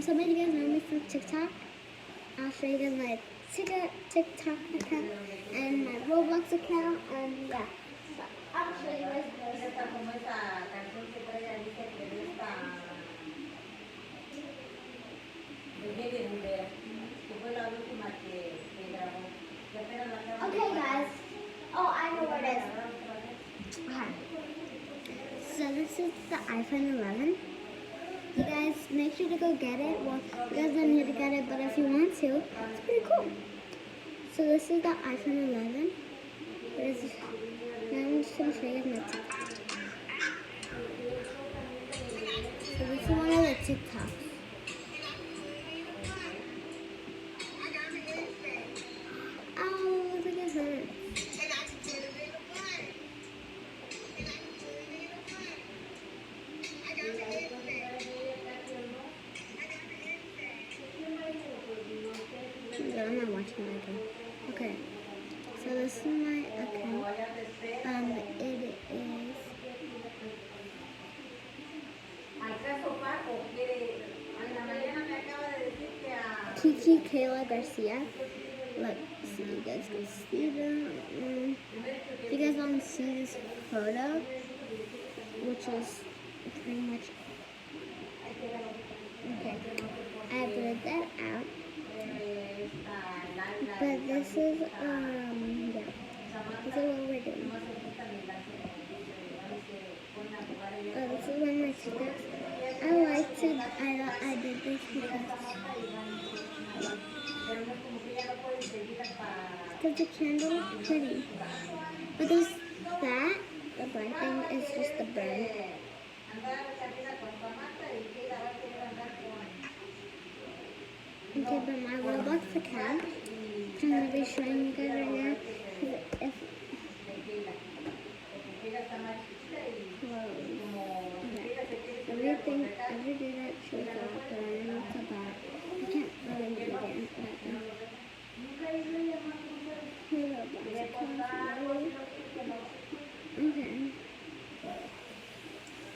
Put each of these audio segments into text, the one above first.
some of you guys know me from TikTok. I'll show you guys my TikTok account and my Roblox account, and yeah. So I'll show you guys this. Okay, guys. Oh, I know what it is. Okay. So this is the iPhone 11. You guys make sure to go get it. Well, you guys don't need to get it, but if you want to, it's pretty cool. So this is the iPhone 11. Now I'm just going to show you guys my TikTok. So this is one of the TikToks. Oh, look at her. I'm not watching my account. Okay, so this is my account. It is Kiki Kayla Garcia. Look, so you guys can see them. If you guys want to see this photo, which is pretty much okay, I blurred that out. But this is yeah, this is what we're doing. This is one of my TikToks. I did this because the candle is pretty. But there's that, the black thing is just the bird. Okay, but my Roblox account, I'm going to be showing you guys right now. If every day that shows up, but I don't know what's about. I can't really get into that. Okay.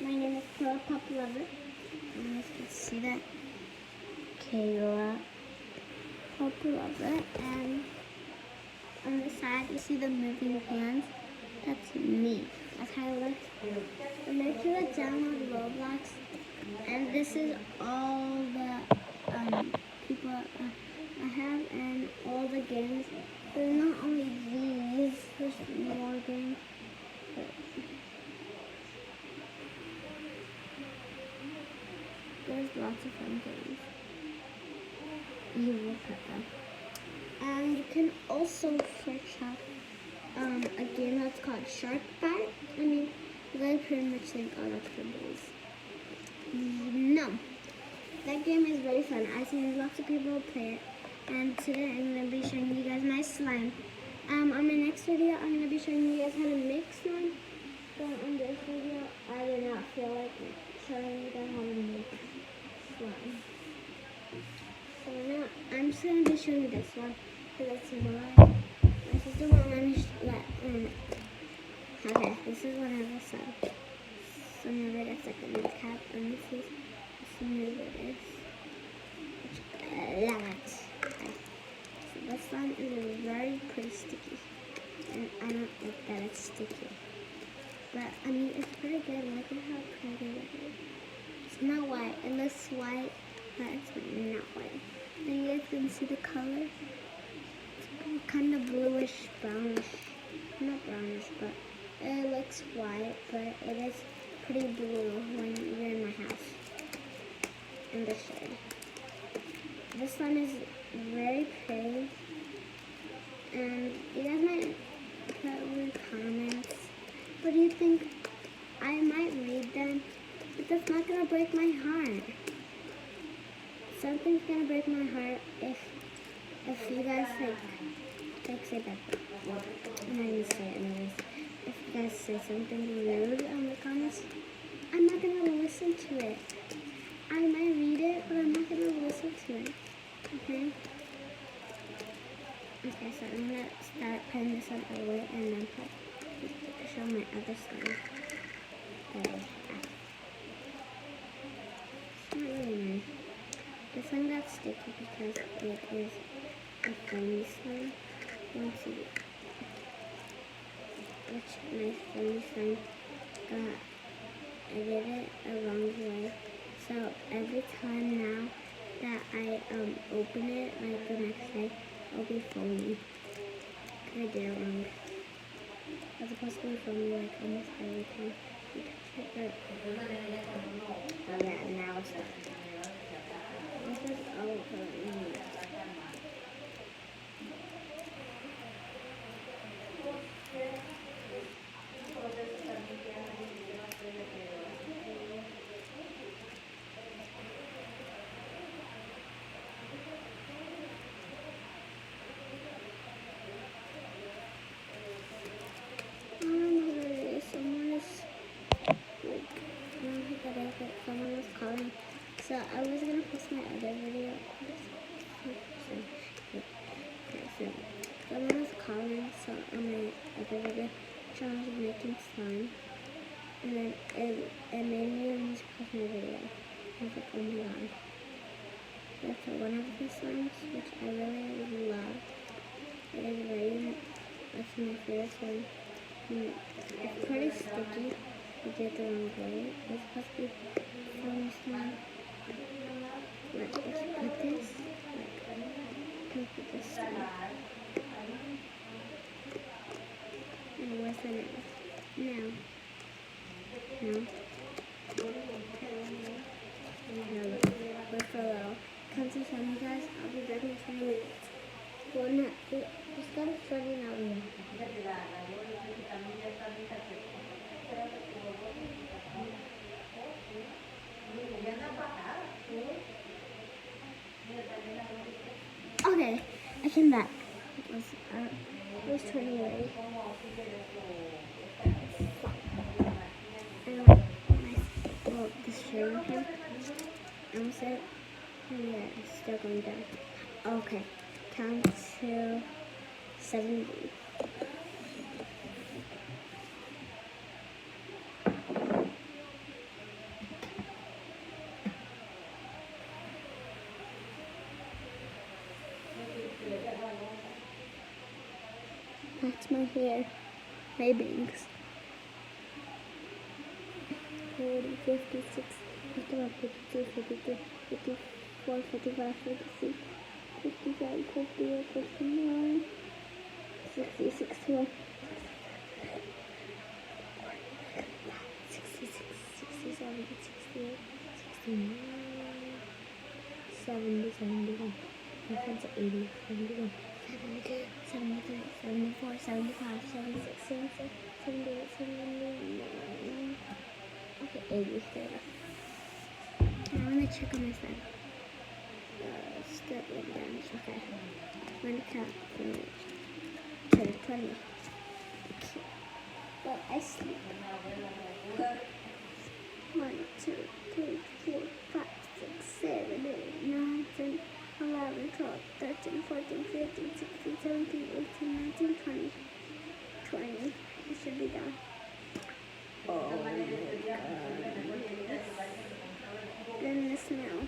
My name is Kayla Pop Lover. You guys can see that. Kayla Pop Lover. And on the side, you see the moving hands. That's me. That's how it looks. And make sure to download Roblox. And this is all the people I have and all the games. But not only these, there's more games. There's lots of fun games. You look at them. And you can also search up a game that's called Shark Bite. I mean, you guys pretty much think, oh, that's for boys. No. That game is very fun. I've seen lots of people play it. And today I'm going to be showing you guys my slime. On my next video, I'm going to be showing you guys how to make slime. But on this video, I do not feel like showing you guys how to make slime. So now, I'm just going to be showing you this one. Because it's my sister won't let me okay, this is what I have said. Some of it is like a new cap, and this is some of it is lemons. Okay. So this one is very pretty sticky, and I don't like that it's sticky. But I mean, it's pretty good. Look at how pretty it is. It's not white. It looks white, but it's not white. And you guys can see the color. It's kind of bluish, brownish. Not brownish, but it looks white, but it is pretty blue when you're in my house. In the shade. This one is very pretty. And you guys might put in the comments. What do you think? I might read them, but that's not gonna break my heart. Something's gonna break my heart if you guys like say that. I'm not gonna say it anyways. If you guys say something rude on the comments, I'm not gonna listen to it. I might read it, but I'm not gonna listen to it. Okay? Okay, so I'm gonna start putting this on away and then show my other slime that I have. It's not really nice. This sticky because it is a foamy slime. Once you, which my foamy slime got, I did it a wrong way. So every time now that I open it, like the next day, it'll be foamy. I did it wrong. It's supposed to be foamy like almost every time you touch it, but oh yeah, now it's done. This is all for me. Someone was calling, so I was gonna post my other video. So someone was calling, so on my other video, John was making slime, and then it made me want to post my video. I was like, oh my god. That's one of the slimes, which I really love. It is very, that's my favorite slime. It's pretty sticky. I did the wrong way. It's supposed to be foamy slime. Like, let's put this. Like, put this slime. And where's the nail? Now. Wait for a little. Come to show you guys. I'll be back in 20 minutes. Well, no, it's got a funny now. Okay, I came back. It was turning ready. And this shading him. Almost it. Yeah, it's still going down. Okay, count to 70. That's my hair, my bangs. 40, 56, 51, 52, 53, 54, 55, 56, 57, 58, 59, 60, 61, 66, 67, 68, 69, 70, 71, 80, 71. 72, 73, 74, 75, 76, 77, 78, 79, okay, 80, 30. Now I'm going to check on my side. Step it down. Okay. I'm going to count from 20. But I sleep. 1, 2, 3, 4, 5, 6, 7, 8, 9, 10. 11, 12, 13, 14, 15, 16, 17, 18, 19, 20. 20. It should be done. Oh my god. Then the smell.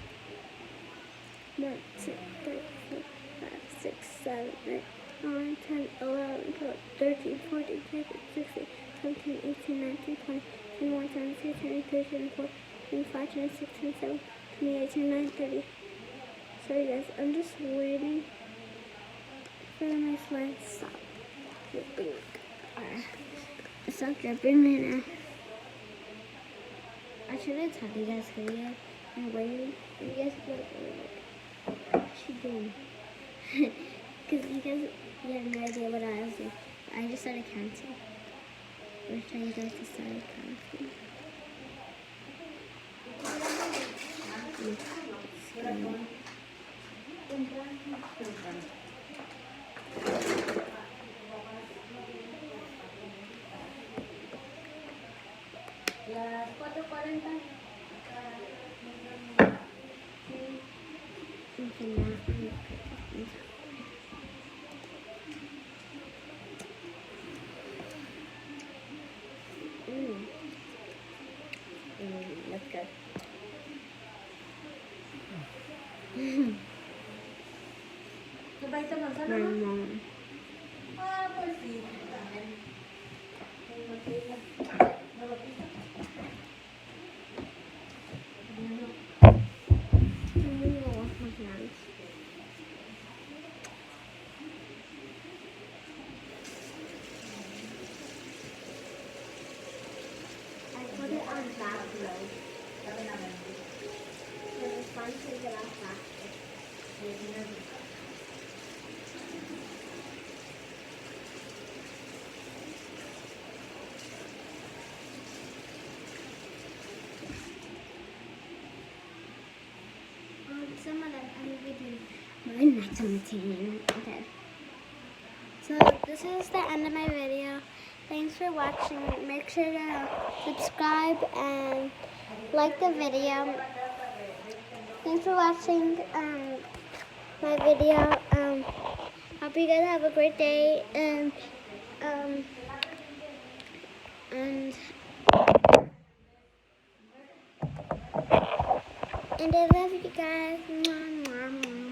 1, 2, 3, 4, 5, 6, 7, 8, 9, 10, 11, 12, 13, 14, 15, 16, 17, 18, 19, 20, 21, 22, 23, 24, 25, 26, 27, 28, 29, 30. Sorry guys, I'm just waiting for my slime to stop dripping. It's not dripping right now. I should have told you guys earlier. I'm waiting. You guys like, what's she doing? Because you guys have no idea what I was doing. I just started counting. We're trying to start counting. Las 4:40. That's good. my mom. I'm gonna go wash my hands. I put it on back load. So it's fun to get off faster. Some of them I'm reading. Mine not something. Okay. So this is the end of my video. Thanks for watching. Make sure to subscribe and like the video. Thanks for watching my video. Hope you guys have a great day and I love you guys. Mwah, mwah, mwah.